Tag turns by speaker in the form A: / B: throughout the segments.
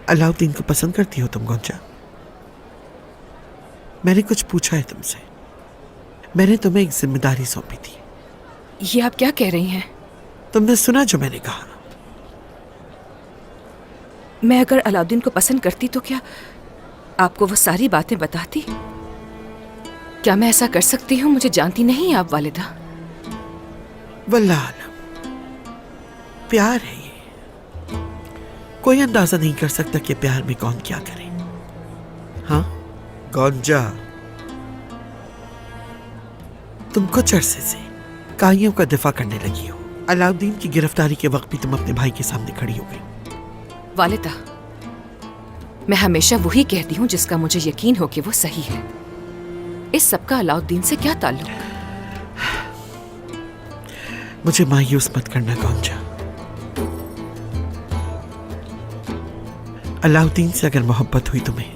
A: अलाउद्दीन को पसंद करती हो तुम गोंजा? मैंने कुछ पूछा है तुमसे। मैंने तुम्हें एक जिम्मेदारी सौंपी थी।
B: ये आप क्या कह रही हैं?
A: तुमने सुना जो मैंने कहा?
B: मैं अगर अलाउद्दीन को पसंद करती तो क्या आपको वो सारी बातें बताती? क्या मैं ऐसा कर सकती हूँ? मुझे जानती नहीं आप वालिदा।
A: वल्लाह आलम, प्यार है ये। कोई अंदाजा नहीं कर सकता कि प्यार में कौन क्या करे। हाँ गोंजा, तुम कुछ अरसे से काइयों का दिफा करने लगी हो। अलाउद्दीन की गिरफ्तारी के वक्त भी तुम अपने भाई के सामने खड़ी हो गई।
B: वालिदा, मैं हमेशा वही कहती हूँ जिसका मुझे यकीन हो कि वो सही है। इस सब का अलाउद्दीन से क्या ताल्लुक?
A: मुझे मायूस मत करना गोंजा। अलाउद्दीन से अगर मोहब्बत हुई तुम्हें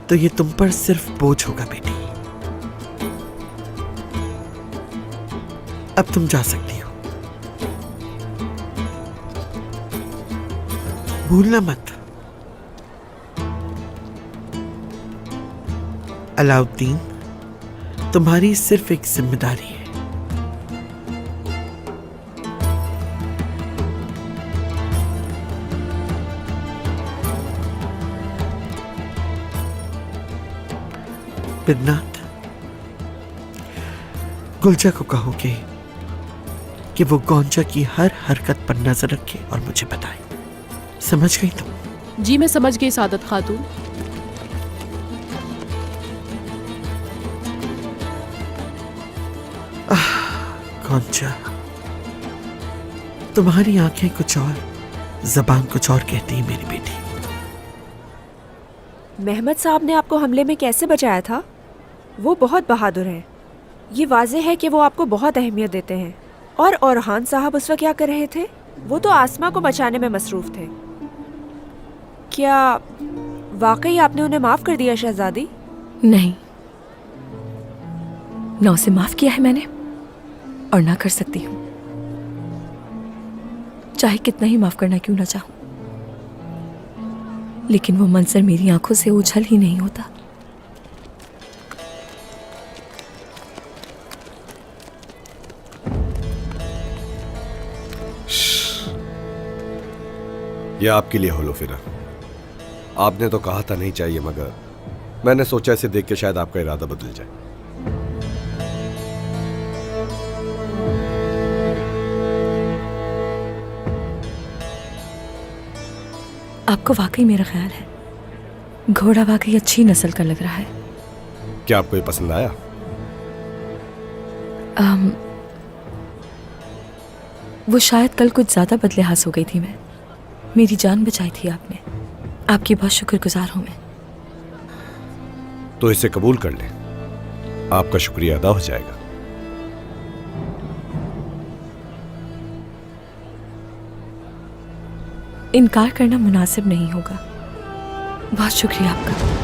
A: तो ये तुम पर सिर्फ बोझ होगा बेटी। अब तुम जा सकती हो। भूलना मत, अलाउद्दीन तुम्हारी सिर्फ एक जिम्मेदारी है। बिन्नात, गुलजा को कहोगे कि वो गोंजा की हर हरकत पर नजर रखे और मुझे बताए। समझ गई तुम?
C: जी मैं समझ गई सादत खातून।
A: गोंजा, तुम्हारी आंखें कुछ और, जबान कुछ और कहती है मेरी बेटी।
D: मेहमद साहब ने आपको हमले में कैसे बचाया था? वो बहुत बहादुर हैं। ये वाज़ेह है कि वो आपको बहुत अहमियत देते हैं। और औरहान साहब उस वक्त क्या कर रहे थे? वो तो आसमा को बचाने में मसरूफ थे। क्या वाकई आपने उन्हें माफ कर दिया शहजादी?
E: नहीं, ना उसे माफ किया है मैंने और ना कर सकती हूँ, चाहे कितना ही माफ करना क्यों ना चाहूं। लेकिन वो मंजर मेरी आंखों से ओझल ही नहीं होता।
F: ये आपके लिए होलोफिरा। आपने तो कहा था नहीं चाहिए, मगर मैंने सोचा इसे देख के शायद आपका इरादा बदल जाए।
E: आपको वाकई मेरा ख्याल है, घोड़ा वाकई अच्छी नस्ल का लग रहा है।
F: क्या आपको ये पसंद आया?
E: वो शायद कल कुछ ज्यादा बदलेहास हो गई थी मैं। मेरी जान बचाई थी आपने। आपकी बहुत शुक्रगुजार हूं मैं।
F: तो इसे कबूल कर लें, आपका शुक्रिया अदा हो जाएगा।
E: इनकार करना मुनासिब नहीं होगा। बहुत शुक्रिया आपका।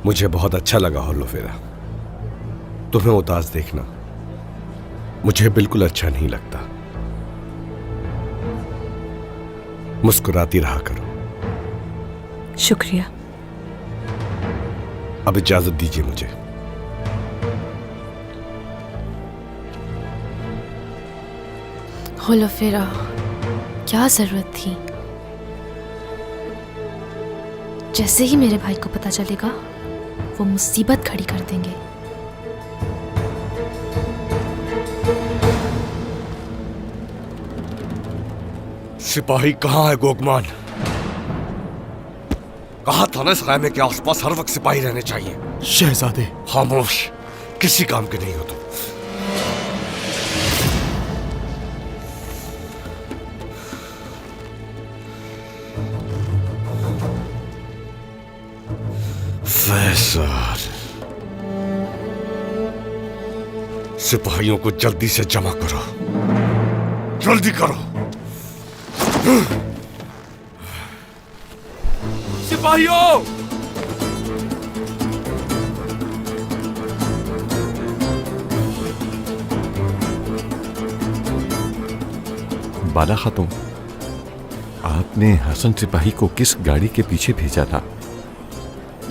F: मुझे बहुत अच्छा लगा होलोफिरा। तुम्हें उदास देखना मुझे बिल्कुल अच्छा नहीं लगता। मुस्कुराती रहा करो।
E: शुक्रिया।
F: अब इजाजत दीजिए मुझे।
G: होलोफिरा, क्या जरूरत थी? जैसे ही मेरे भाई को पता चलेगा वो मुसीबत खड़ी कर देंगे।
F: सिपाही कहाँ है गोगमान? कहा था ना इस खैमे के आसपास हर वक्त सिपाही रहने चाहिए।
H: शहजादे
F: खामोश, किसी काम के नहीं हो तुम। फैसल, सिपाहियों को जल्दी से जमा करो, जल्दी करो।
H: सिपाहियों! बाला खातून, आपने हसन सिपाही को किस गाड़ी के पीछे भेजा था?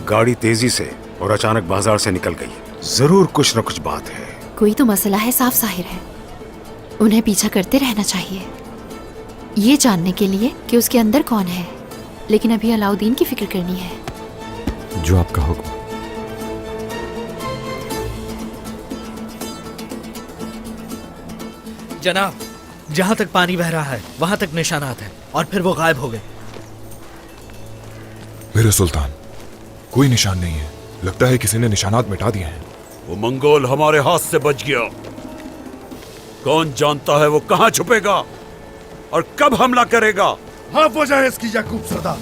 I: गाड़ी तेजी से और अचानक बाजार से निकल गई। जरूर कुछ न कुछ बात है।
G: कोई तो मसला है, साफ जाहिर है। उन्हें पीछा करते रहना चाहिए, ये जानने के लिए कि उसके अंदर कौन है। लेकिन अभी अलाउद्दीन की फिक्र करनी है।
H: जो आपका हुक्म।
J: जनाब, जहां तक पानी बह रहा है वहां तक निशानात हैं और फिर वो गायब हो गए।
K: मेरे सुल्तान, कोई निशान नहीं है। लगता है किसी ने निशानात मिटा दिए हैं।
F: वो मंगोल हमारे हाथ से बच गया। कौन जानता है वो कहां छुपेगा और कब हमला करेगा।
L: आप वजह है इसकी याकूब सरदार।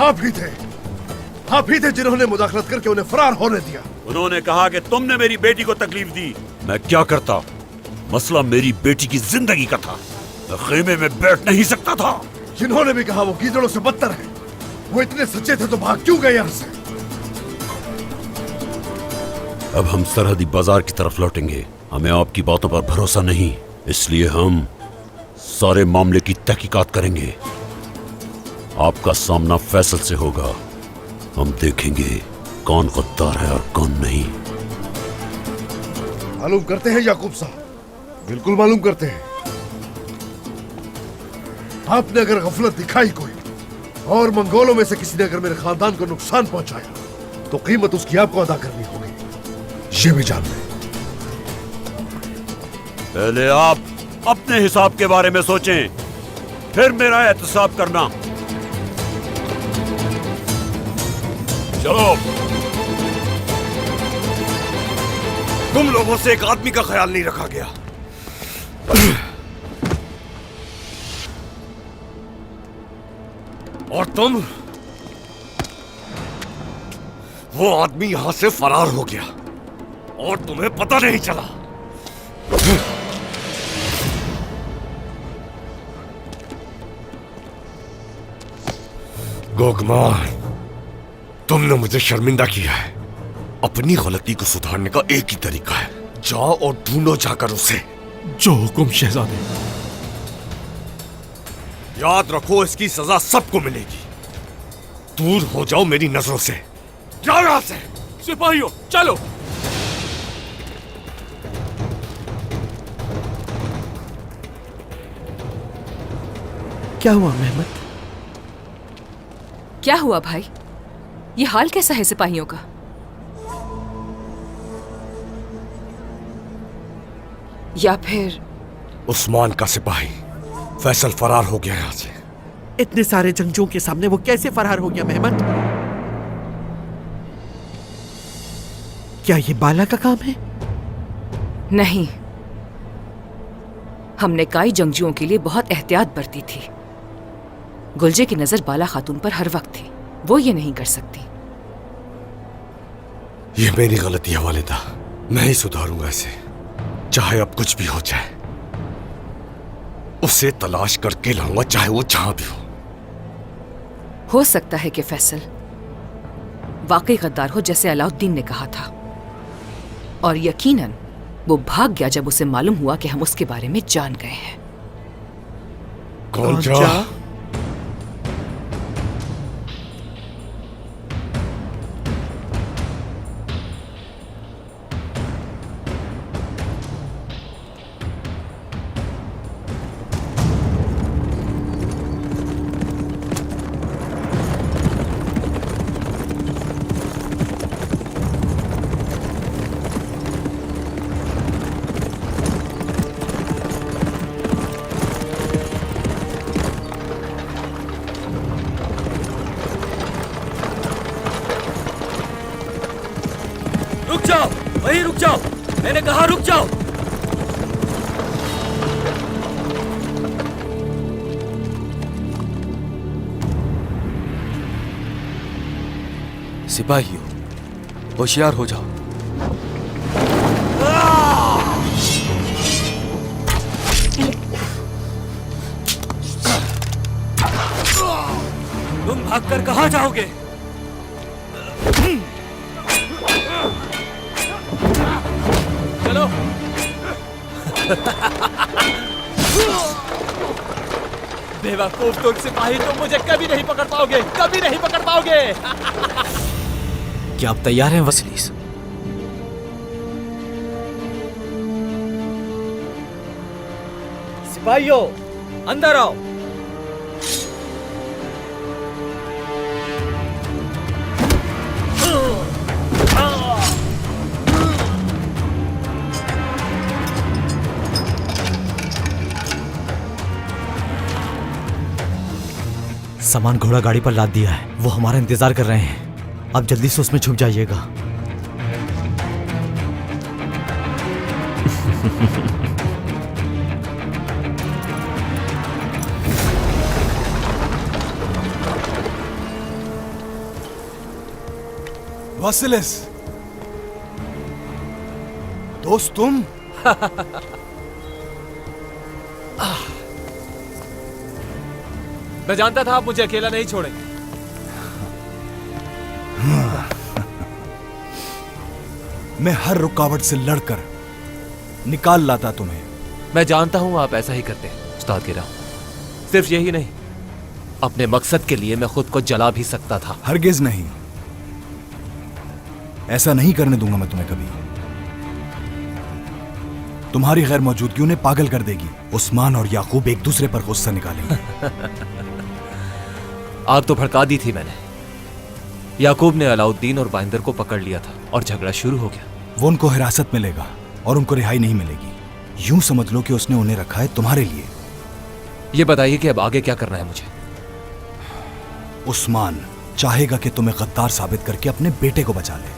L: आप ही थे जिन्होंने मुदाखलत करके उन्हें फरार होने दिया।
F: उन्होंने कहा कि तुमने मेरी बेटी को तकलीफ दी। मैं क्या करता? मसला मेरी बेटी की जिंदगी का था। मैं खेमे में बैठ नहीं सकता था।
L: जिन्होंने भी कहा वो गीदड़ों से बदतर है, वो इतने सच्चे थे तो भाग क्यों गए यहाँ से?
F: अब हम सरहदी बाजार की तरफ लौटेंगे। हमें आपकी बातों पर भरोसा नहीं, इसलिए हम सारे मामले की तहकीकात करेंगे। आपका सामना फैसल से होगा। हम देखेंगे कौन गद्दार है और कौन नहीं।
L: मालूम करते हैं याकूब साहब, बिल्कुल मालूम करते हैं। आपने अगर गफलत दिखाई कोई और मंगोलों में से किसी ने अगर मेरे खानदान को नुकसान पहुंचाया तो कीमत उसकी आपको अदा करनी होगी। ये भी जान लें।
F: पहले आप अपने हिसाब के बारे में सोचें, फिर मेरा एहतसाब करना। चलो। तुम लोगों से एक आदमी का ख्याल नहीं रखा गया। और तुम, वो आदमी यहां से फरार हो गया और तुम्हें पता नहीं चला। गोगमान, तुमने मुझे शर्मिंदा किया है। अपनी गलती को सुधारने का एक ही तरीका है, जाओ और ढूंढो जाकर उसे।
K: जो हुक्म शहजादे।
F: याद रखो, इसकी सजा सबको मिलेगी। दूर हो जाओ मेरी नजरों से। जाओ यहां से।
K: सिपाहियों चलो।
A: क्या हुआ मेहमद?
B: क्या हुआ भाई? ये हाल कैसा है सिपाहियों का? या फिर
F: उस्मान का सिपाही फैसल फरार हो गया यहां से।
A: इतने सारे जंगजुओं के सामने वो कैसे फरार हो गया मेहमद? क्या ये बाला का काम है?
B: नहीं, हमने काई जंगजुओं के लिए बहुत एहतियात बरती थी। गुलजे की नजर बाला खातून पर हर वक्त थी। वो ये नहीं कर सकती।
F: ये मेरी गलती है वालिदा। मैं ही सुधारूंगा इसे, चाहे अब कुछ भी हो जाए। उसे तलाश करके लाऊंगा, चाहे वो जहां भी
B: हो सकता है कि फैसल वाकई गद्दार हो, जैसे अलाउद्दीन ने कहा था। और यकीनन वो भाग गया जब उसे मालूम हुआ कि हम उसके बारे में जान गए हैं।
F: कौन जा?
J: रुक जाओ, वहीं रुक जाओ। मैंने कहा रुक जाओ।
M: सिपाहियों, होशियार हो जाओ।
J: तुम भागकर कहां जाओगे? चलो।
M: बेवकूफ तुर्क सिपाही, तुम मुझे कभी नहीं पकड़ पाओगे, कभी नहीं पकड़ पाओगे।
J: क्या आप तैयार हैं वसीलिस? सिपाहियों, अंदर आओ। सामान घोड़ा गाड़ी पर लाद दिया है, वो हमारा इंतजार कर रहे हैं। आप जल्दी से उसमें छुप जाइएगा।
K: वासिलिस, दोस्त तुम?
M: मैं जानता था आप मुझे अकेला नहीं छोड़ेंगे।
K: मैं हर रुकावट से लड़कर निकाल लाता तुम्हें।
M: मैं जानता हूं आप ऐसा ही करते हैं उस्ताद गिरा। सिर्फ यही नहीं, अपने मकसद के लिए मैं खुद को जला भी सकता था।
K: हरगिज नहीं, ऐसा नहीं करने दूंगा मैं तुम्हें कभी। तुम्हारी गैर मौजूदगी उन्हें पागल कर देगी। उस्मान और याकूब एक दूसरे पर गुस्सा निकालेंगे।
M: आग तो भड़का दी थी मैंने। याकूब ने अलाउद्दीन और बाइंदर को पकड़ लिया था और झगड़ा शुरू हो गया।
K: वो उनको हिरासत में लेगा और उनको रिहाई नहीं मिलेगी। यूं समझ लो कि उसने उन्हें रखा है तुम्हारे लिए।
M: ये बताइए कि अब आगे क्या करना है मुझे?
K: उस्मान चाहेगा कि तुम्हें गद्दार साबित करके अपने बेटे को बचा ले।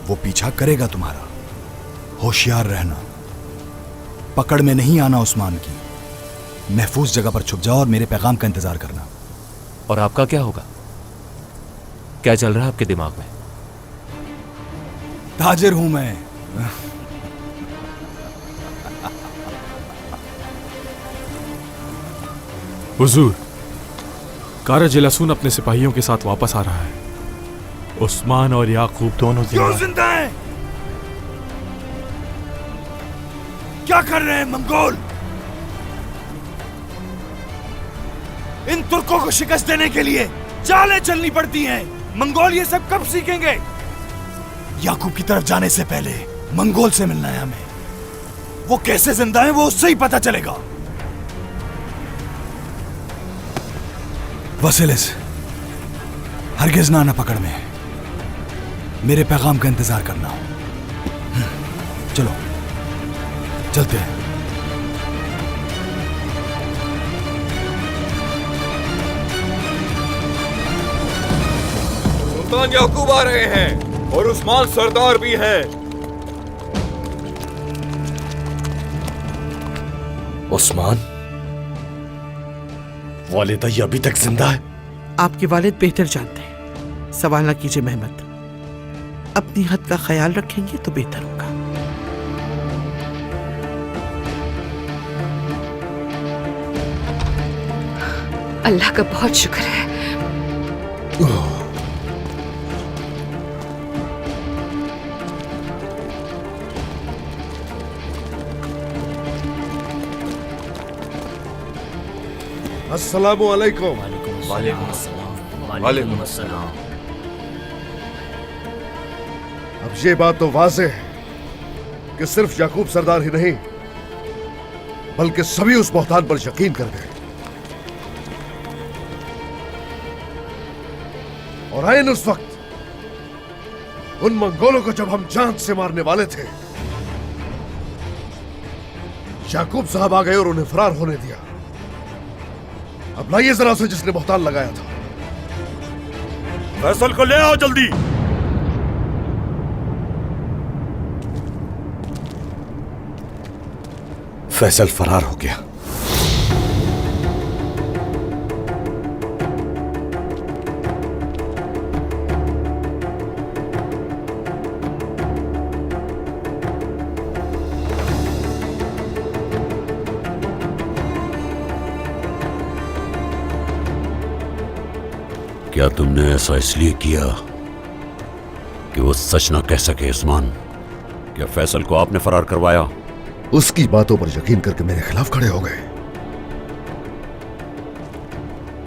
K: वो पीछा करेगा तुम्हारा। होशियार रहना, पकड़ में नहीं आना उस्मान की। महफूज जगह पर छुप जाओ और मेरे पैगाम का इंतजार करना।
M: और आपका क्या होगा? क्या चल रहा है आपके दिमाग में?
K: ताजिर हूं मैं।
N: हुजूर, कारा जिलासून अपने सिपाहियों के साथ वापस आ रहा है। उस्मान और याकूब दोनों
K: जिंदा हैं? क्या कर रहे हैं मंगोल? इन तुर्कों को शिकस्त देने के लिए चालें चलनी पड़ती हैं। मंगोल ये सब कब सीखेंगे? याकूब की तरफ जाने से पहले मंगोल से मिलना है हमें। वो कैसे जिंदा है वो उससे ही पता चलेगा। वसीलिस, हरगिज ना आना पकड़ में। मेरे पैगाम का इंतजार करना। चलो चलते हैं।
H: सुल्तान याकूब आ रहे हैं और उस्मान सरदार भी हैं।
A: उस्मान, वालिद ये अभी तक जिंदा है? आपके वालिद बेहतर जानते हैं। सवाल ना कीजिए मेहमद। अपनी हद का ख्याल रखेंगे तो बेहतर होगा।
B: अल्लाह का बहुत शुक्र है।
L: अस्सलामु अलैकुम।
H: वालेकुम अस्सलाम।
L: अब ये बात तो वाज़ेह है कि सिर्फ याकूब सरदार ही नहीं बल्कि सभी उस बहतान पर यकीन कर गए और आइन उस वक्त उन मंगोलों को जब हम जान से मारने वाले थे, याकूब साहब आ गए और उन्हें फरार होने दिया। अब लाइए जरा उसे जिसने बहतान लगाया था।
H: फैसल को ले आओ जल्दी।
L: फैसल फरार हो गया।
F: क्या तुमने ऐसा इसलिए किया कि वो सच ना कह सके? उस्मान, क्या फैसल को आपने फरार करवाया?
L: उसकी बातों पर यकीन करके मेरे खिलाफ खड़े हो गए।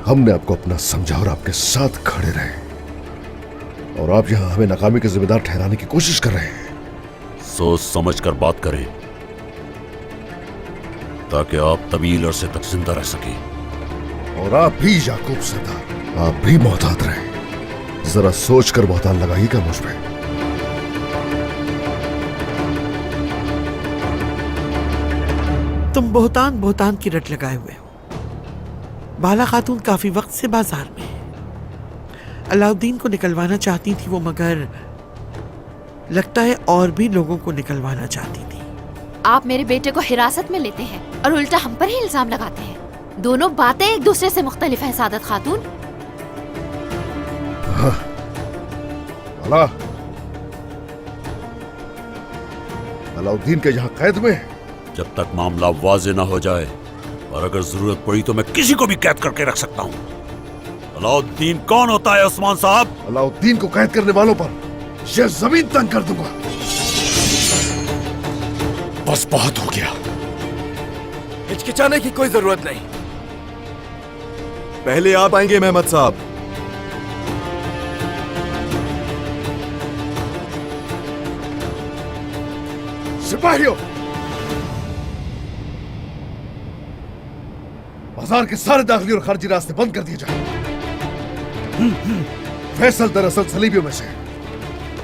L: हमने आपको अपना समझा और आपके साथ खड़े रहे, और आप यहां हमें नाकामी के जिम्मेदार ठहराने की कोशिश कर रहे हैं।
F: सोच समझ कर बात करें ताकि आप तवील अरसे तक जिंदा रह सके।
L: और आप भी याकूब सरदार, आप भी मोहतात रहे। जरा सोच कर मोहतान लगाइएगा मुझ पे।
A: तुम बोहतान बोहतान की रट लगाए हुए हो। बाला खातून काफी वक्त से बाजार में है। अलाउद्दीन को निकलवाना चाहती थी वो, मगर लगता है और भी लोगों को निकलवाना चाहती थी।
G: आप मेरे बेटे को हिरासत में लेते हैं और उल्टा हम पर ही इल्जाम लगाते हैं। दोनों बातें एक दूसरे से मुख्तलिफ हैं सादत खातून।
L: अलाउद्दीन के यहाँ कैद में है।
F: जब तक मामला वाज़ेह ना हो जाए, और अगर जरूरत पड़ी तो मैं किसी को भी कैद करके रख सकता हूँ। अलाउद्दीन कौन होता है उस्मान साहब?
L: अलाउद्दीन को कैद करने वालों पर यह जमीन तंग कर दूंगा।
K: बस बहुत हो गया, हिचकिचाने की कोई जरूरत नहीं। पहले आप आएंगे मेहमद साहब।
L: सिपाहियों, बाजार के सारे दाखिली और खारजी रास्ते बंद कर दिए जाए। फैसल दरअसल सलीबियों में से,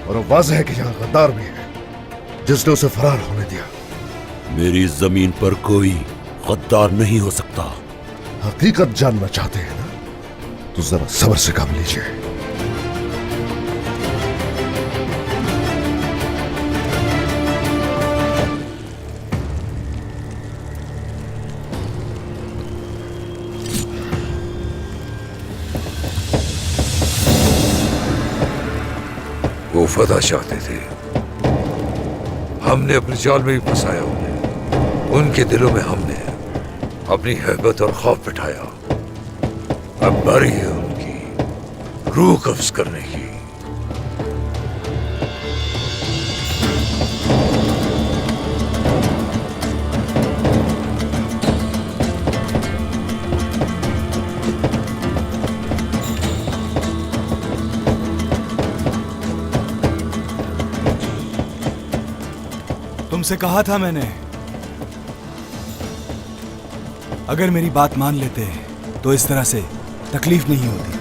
L: और वो वाज़ेह है कि यहाँ गद्दार भी है जिसने उसे फरार होने दिया।
F: मेरी जमीन पर कोई गद्दार नहीं हो सकता।
L: हकीकत जानना चाहते हैं ना, तो जरा सब्र से काम लीजिए।
O: वो फतह चाहते थे, हमने अपने जाल में भी फंसाया उन्हें। उनके दिलों में हमने अपनी हैबत और खौफ बिठाया। अब बारी है उनकी रूह कब्ज करने की।
K: तुमसे कहा था मैंने, अगर मेरी बात मान लेते तो इस तरह से तकलीफ नहीं होती।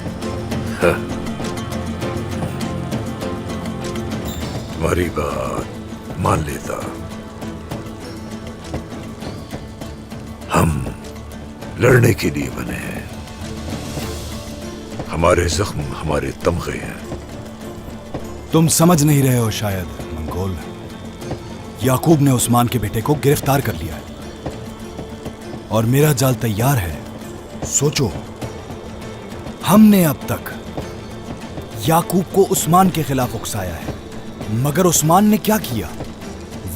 O: तुम्हारी बात मान लेता। हम लड़ने के लिए बने हैं। हमारे जख्म हमारे तमगे हैं।
K: तुम समझ नहीं रहे हो शायद मंगोल। याकूब ने उस्मान के बेटे को गिरफ्तार कर लिया है और मेरा जाल तैयार है। सोचो, हमने अब तक याकूब को उस्मान के खिलाफ उकसाया है, मगर उस्मान ने क्या किया?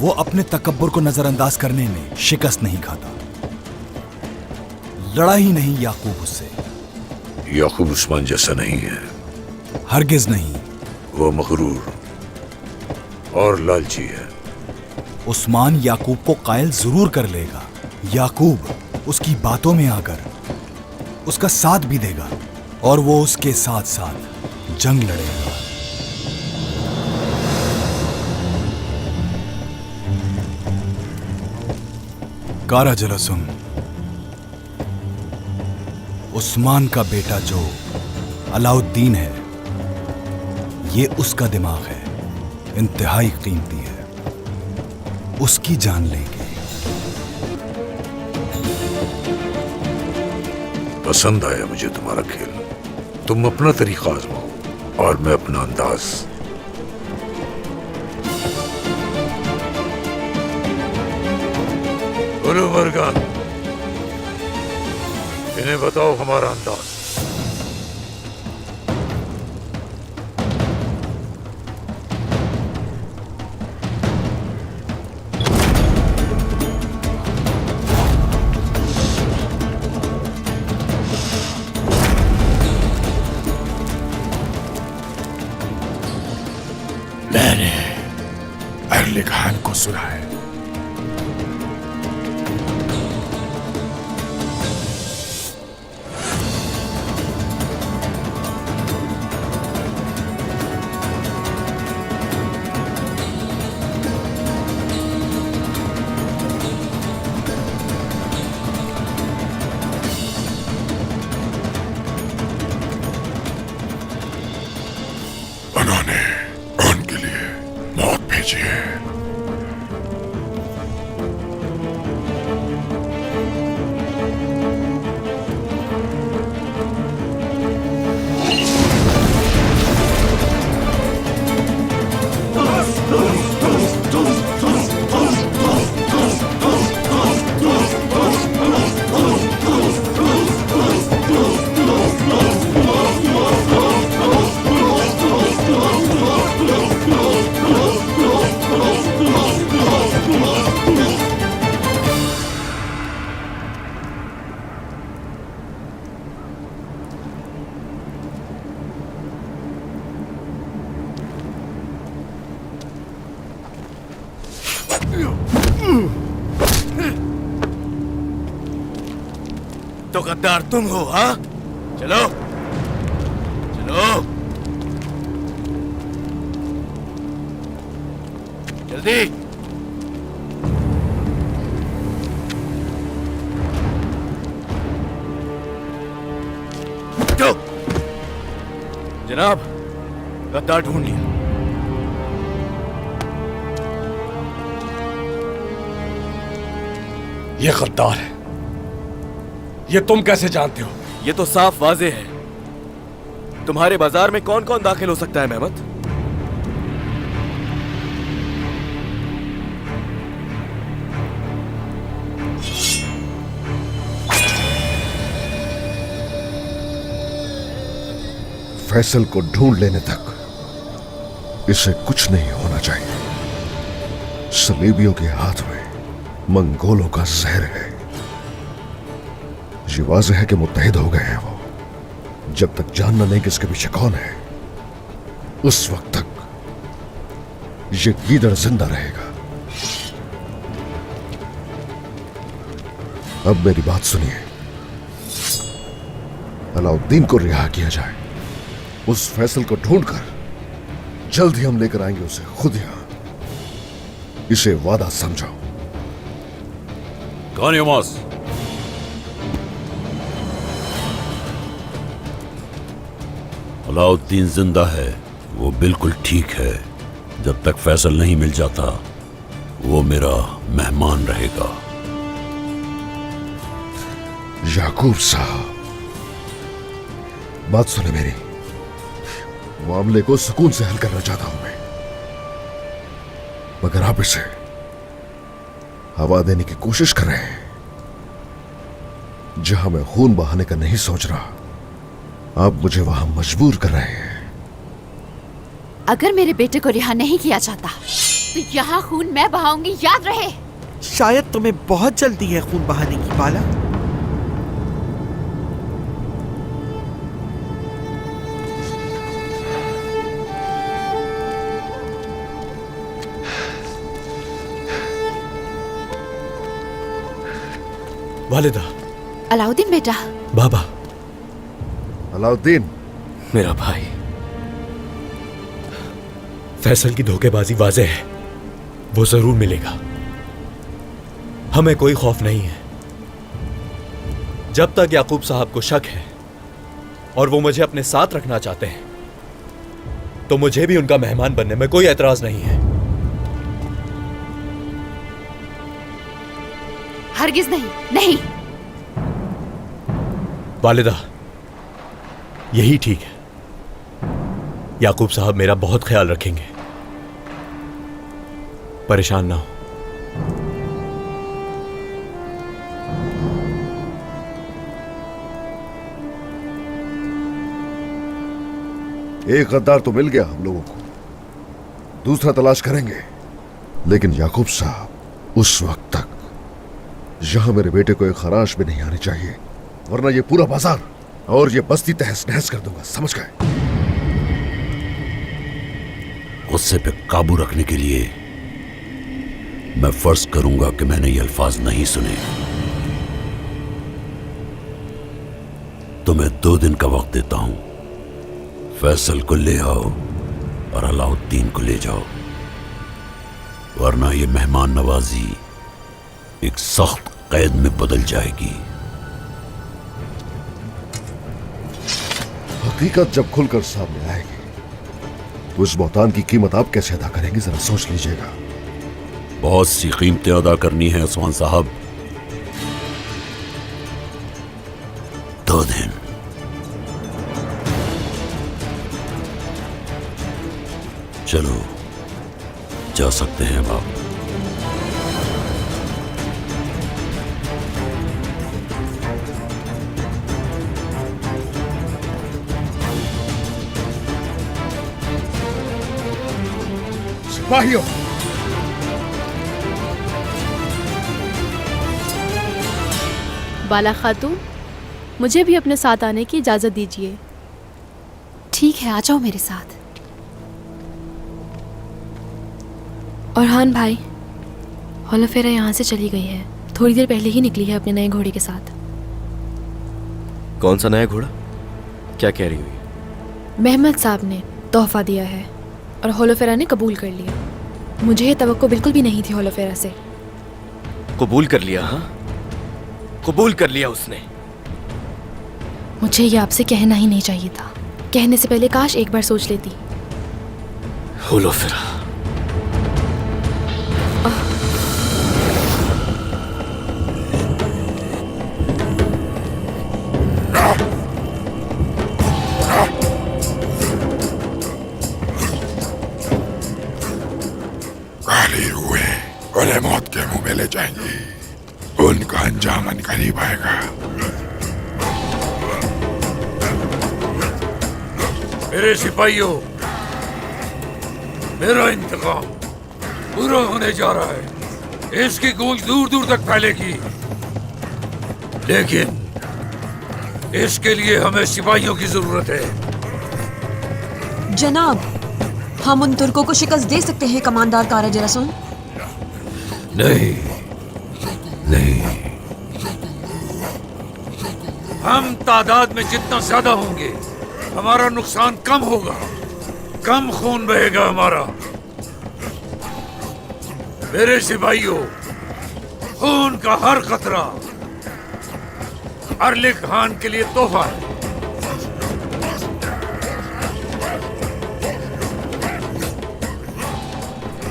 K: वो अपने तकब्बुर को नजरअंदाज करने में शिकस्त नहीं खाता। लड़ा ही नहीं याकूब उससे।
O: याकूब उस्मान जैसा नहीं है,
K: हरगिज नहीं।
O: वो मगरूर और लालची है।
K: उस्मान याकूब को कायल जरूर कर लेगा। याकूब उसकी बातों में आकर उसका साथ भी देगा और वो उसके साथ साथ जंग लड़ेगा। कारा जरा सुन, उस्मान का बेटा जो अलाउद्दीन है, ये उसका दिमाग है, इंतहाई कीमती है। उसकी जान लेंगे।
O: पसंद आया मुझे तुम्हारा खेल। तुम अपना तरीका आजमाओ और मैं अपना अंदाज। बोलो मरगान, इन्हें बताओ हमारा अंदाज।
K: मैंने अहले खान को सुना है।
L: कीजिए।
K: तो गद्दार तुम हो, हाँ? चलो चलो जल्दी। जो जनाब, गद्दार ढूंढ लिया।
P: ये गद्दार है। ये तुम कैसे जानते हो?
K: ये तो साफ वाजे है। तुम्हारे बाजार में कौन कौन दाखिल हो सकता है मेहमत?
L: फैसल को ढूंढ लेने तक इसे कुछ नहीं होना चाहिए। सलीबियों के हाथ में मंगोलों का जहर है। ये वाज़ेह है कि मुत्तहिद हो गए हैं वो। जब तक जानना नहीं कि इसके पीछे कौन है, उस वक्त तक ये गीदड़ जिंदा रहेगा। अब मेरी बात सुनिए। अलाउद्दीन को रिहा किया जाए। उस फैसल को ढूंढकर जल्द ही हम लेकर आएंगे उसे खुद यहां। इसे वादा समझो।
F: कौन है उमास? अलाउद्दीन जिंदा है, वो बिल्कुल ठीक है। जब तक फैसल नहीं मिल जाता वो मेरा मेहमान रहेगा।
L: याकूब साहब, बात सुने मेरी। मामले को सुकून से हल करना चाहता हूं मैं, मगर आप इसे हवा देने की कोशिश कर रहे हैं। जहां मैं खून बहाने का नहीं सोच रहा, आप मुझे वहां मजबूर कर रहे हैं।
G: अगर मेरे बेटे को रिहा नहीं किया जाता तो यहाँ खून मैं बहाऊंगी, याद रहे।
A: शायद तुम्हें बहुत जल्दी है खून बहाने की, बाला।
P: वालिदा।
G: अलाउद्दीन बेटा।
P: बाबा।
L: अलाउद्दीन
P: मेरा भाई। फैसल की धोखेबाजी वाज़ेह है, वो जरूर मिलेगा। हमें कोई खौफ नहीं है। जब तक याकूब साहब को शक है और वो मुझे अपने साथ रखना चाहते हैं, तो मुझे भी उनका मेहमान बनने में कोई एतराज नहीं है।
G: हरगिज नहीं, नहीं।
P: वालिदा, यही ठीक है। याकूब साहब मेरा बहुत ख्याल रखेंगे, परेशान ना हो।
L: एक गद्दार तो मिल गया हम लोगों को, दूसरा तलाश करेंगे। लेकिन याकूब साहब, उस वक्त तक यहां मेरे बेटे को एक खराश भी नहीं आनी चाहिए, वरना ये पूरा बाजार और ये बस्ती तहस नहस कर दूंगा, समझ गए?
F: गुस्से पे काबू रखने के लिए मैं फर्ज करूंगा कि मैंने ये अल्फाज नहीं सुने। तुम्हें 2 दिन का वक्त देता हूं। फैसल को ले आओ और अलाउद्दीन को ले जाओ, वरना ये मेहमान नवाजी एक सख्त कैद में बदल जाएगी।
L: हकीकत जब खुलकर सामने आएगी तो इस बहुतान की कीमत आप कैसे अदा करेंगे, जरा सोच लीजिएगा।
F: बहुत सी कीमतें अदा करनी है उस्मान साहब। 2 दिन। चलो जा सकते हैं अब आप।
L: सिपाहियों,
C: बाला खातून, मुझे भी अपने साथ आने की इजाज़त दीजिए।
G: ठीक है, आ जाओ मेरे साथ।
E: औरहान भाई, हौलफेरा यहाँ से चली गई है। थोड़ी देर पहले ही निकली है अपने नए घोड़े के साथ।
P: कौन सा नया घोड़ा? क्या कह रही हुई?
E: मेहमद साहब ने तोहफा दिया है और हौलफेरा ने कबूल कर लिया। मुझे ये तवक्को बिल्कुल भी नहीं थी हौलफेरा से।
P: कबूल कर लिया? हाँ, कबूल कर लिया उसने।
E: मुझे ये आपसे कहना ही नहीं चाहिए था। कहने से पहले काश एक बार सोच लेती।
P: हौलफेरा,
Q: काली रूहें उन्हें मौत के मुंह में ले जाएंगी। उनका अंजाम करीब आएगा।
O: मेरे सिपाहियों, मेरा इंतकाम पूरा होने जा रहा है। इसकी गूंज दूर दूर तक फैलेगी, लेकिन इसके लिए हमें सिपाहियों की जरूरत है।
R: जनाब, हम उन तुर्कों को शिकस्त दे सकते हैं कमांडर कारा जलासून।
O: नहीं नहीं, हम तादाद में जितना ज्यादा होंगे हमारा नुकसान कम होगा, कम खून बहेगा हमारा। मेरे सिपाहियों, खून का हर कतरा अरले खान के लिए तोहफा है।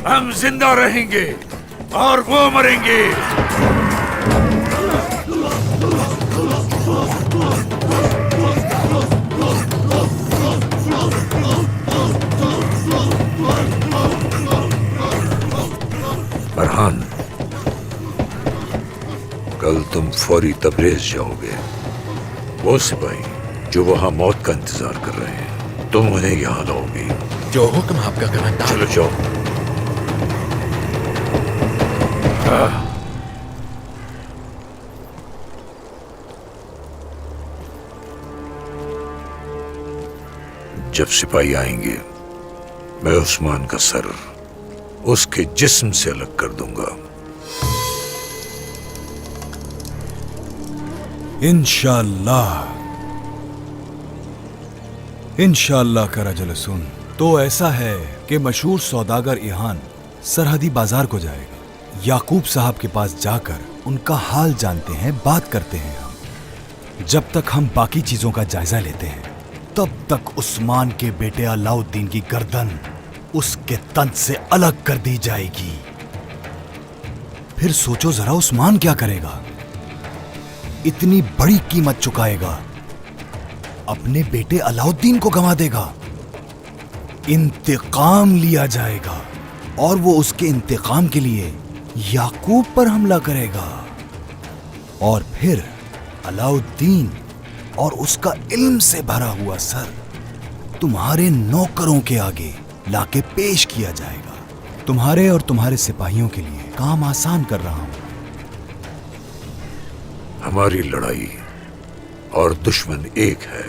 O: हम जिंदा रहेंगे और वो मरेंगे। फरहान, कल तुम फौरी तबरेज जाओगे। वो सिपाही जो वहां मौत का इंतजार कर रहे हैं, तुम उन्हें यहां लाओगे।
Q: जो हुक्म आपका कमांडर।
O: चलो जाओ। जब सिपाही आएंगे, मैं उस्मान का सर उसके जिस्म से अलग कर दूंगा।
K: इंशाअल्लाह, इंशाअल्लाह कारा जलासून। तो ऐसा है कि मशहूर सौदागर इहान सरहदी बाजार को जाएगा। याकूब साहब के पास जाकर उनका हाल जानते हैं, बात करते हैं हम। जब तक हम बाकी चीजों का जायजा लेते हैं, तब तक उस्मान के बेटे अलाउद्दीन की गर्दन उसके तन से अलग कर दी जाएगी। फिर सोचो जरा, उस्मान क्या करेगा? इतनी बड़ी कीमत चुकाएगा, अपने बेटे अलाउद्दीन को गंवा देगा। इंतकाम लिया जाएगा और वो उसके इंतकाम के लिए याकूब पर हमला करेगा। और फिर अलाउद्दीन और उसका इल्म से भरा हुआ सर तुम्हारे नौकरों के आगे लाके पेश किया जाएगा। तुम्हारे और तुम्हारे सिपाहियों के लिए काम आसान कर रहा हूं।
O: हमारी लड़ाई और दुश्मन एक है।